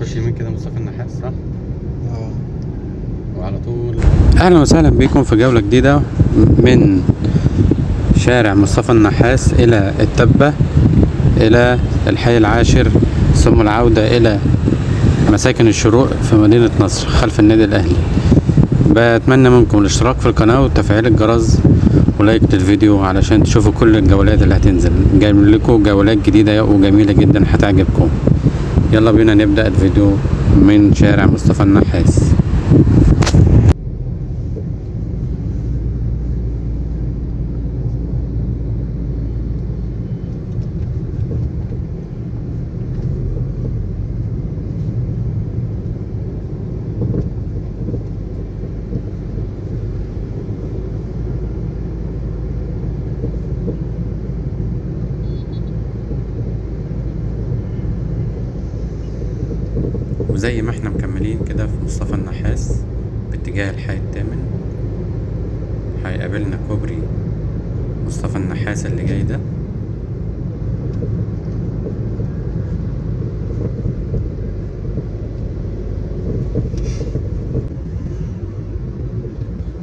نخش يمين كده مصطفى النحاس، صح؟ اه. وعلى طول. اهلا وسهلا بكم في جولة جديدة من شارع مصطفى النحاس الى التبة الى الحي العاشر، ثم العودة الى مساكن الشروق في مدينة نصر خلف النادي الاهلي. بتمنى منكم الاشتراك في القناة وتفعيل الجرس ولايك للفيديو علشان تشوفوا كل الجولات اللي هتنزل. جايب لكم جولات جديدة وجميلة جدا هتعجبكم. يلا بينا نبدأ الفيديو من شارع مصطفى النحاس. وزي ما احنا مكملين كده في مصطفى النحاس باتجاه الحي الثامن، هيقابلنا كوبري مصطفى النحاس اللي جاي ده.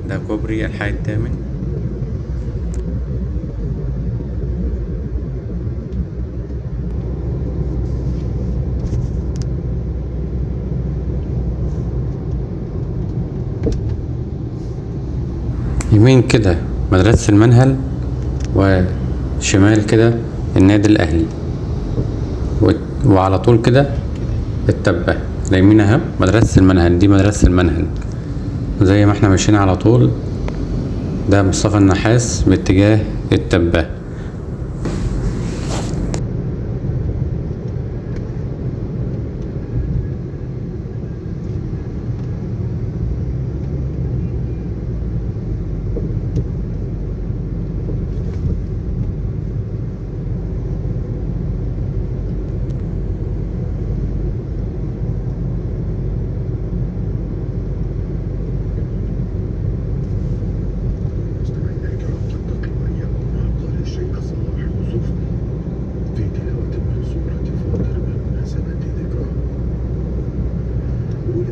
ده كوبري الحي الثامن. يمين كده مدرسة المنهل، وشمال كده النادي الأهلي، وعلى طول كده التبة. يمين اهي مدرسة المنهل، دي مدرسة المنهل. زي ما احنا ماشيين على طول ده مصطفى النحاس باتجاه التبة.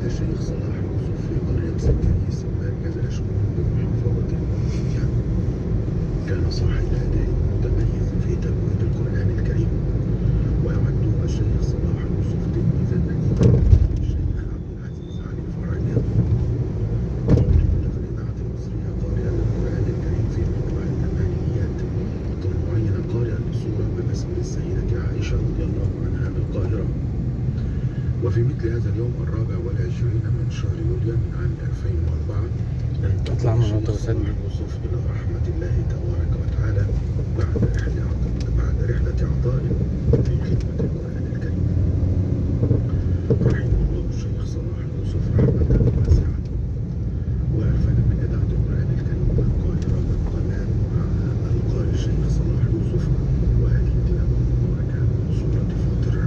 الشيخ صلاح يوسف في قرية سكريس مركز أشمون بمحافظة المنوفية. كان صاحب أداء متميز في تلوين القرآن الكريم، ويعد الشيخ صلاح يوسف تلميذا نديما للشيخ عبد العزيز علي الفرعي. ولد في الإذاعة المصرية قارئا للقرآن الكريم في مطلع الثمانينيات، ثم عين قارئا للسورة بمسجد السيدة عائشة رضي الله عنها بالقاهرة. وفي مثل هذا اليوم 24 من شهر يوليو من عام 2004 انتقل الشيخ صلاح يوسف إلى رحمة الله تبارك وتعالى بعد رحلة عطاء في خدمة القرآن الكريم. رحمه الله الشيخ صلاح يوسف رحمة واسعة، وألفنا من إذاعة القرآن الكريم بالقاهرة والقناة مع القارئ الشيخ صلاح يوسف، وهذه التلاوة المباركة من سورة فاطر.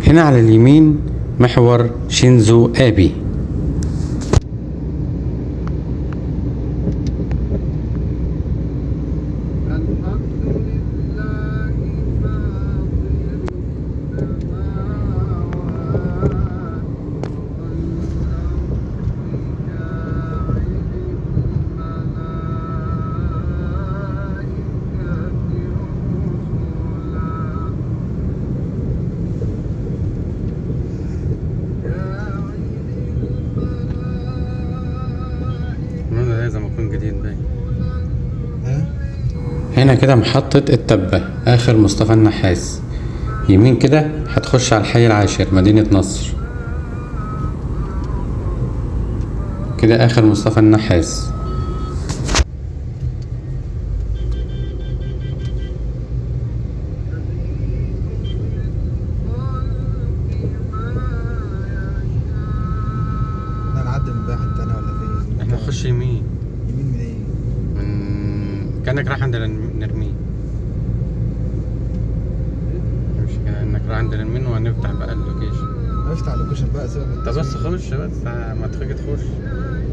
هنا على اليمين محور شينزو آبي. لازم اكون جديد باين. هنا كده محطة التبة اخر مصطفى النحاس. يمين كده هتخش على الحي العاشر مدينة نصر. كده اخر مصطفى النحاس. هنعدي من بقى حتة انا ولا فين؟ احنا نخش يمين. يمين من ايه؟ من كأنك رايح عند نرمين. مش كده انك نروح عند اليمين وهنفتح بقى اللوكيشن. افتح اللوكيشن بقى، سيبك من انت بس التصوير. خش بس، ما تخش تخش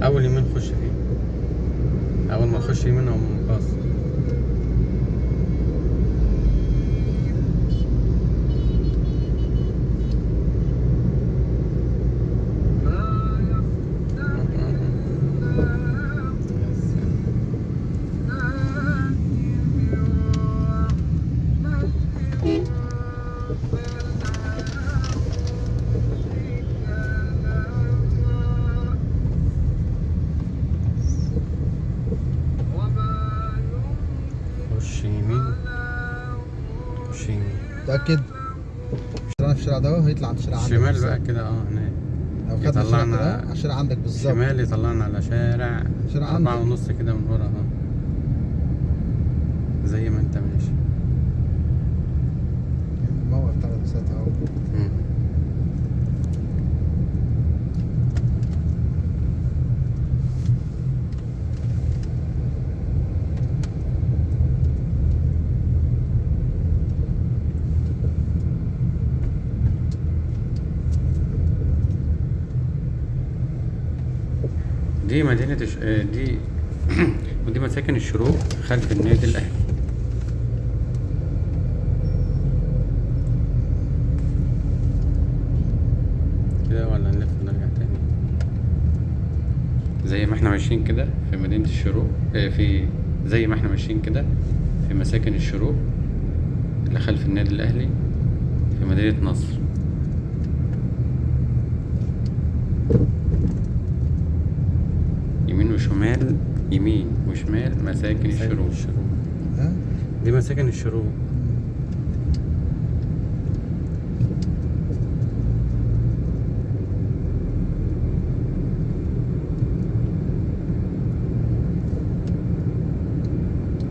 اول يمين خش فيه، اول ما تخش يمين او باص. خش يمين، خش يمين متأكد؟ مش في الشارع ده، هيطلع عند الشارع عندك شمال بالظبط. بقى كده، هناك لو خدنا الشارع يطلعنا كده على الشارع عندك بالظبط. شمال، يطلعنا على شارع شارع 4:30 كده من ورا اهو، زي ما انت ماشي. الموقف بتاع الاتوبيسات اهو. مم. دي مدينة دي ودي مساكن الشروق خلف النادي الأهلي. كده ولا نلف ونرجع تاني؟ زي ما احنا ماشيين كده في مدينة الشروق، زي ما احنا ماشيين كده في مساكن الشروق اللي خلف النادي الأهلي في مدينة نصر. يمين وشمال، يمين وشمال مساكن الشروق. ها؟ دي مساكن الشروق.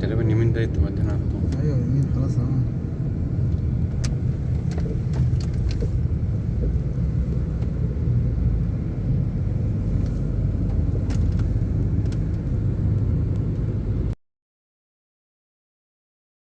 تقريبا يمين ده يتودينا على طول. ايوه يمين خلاص اهو.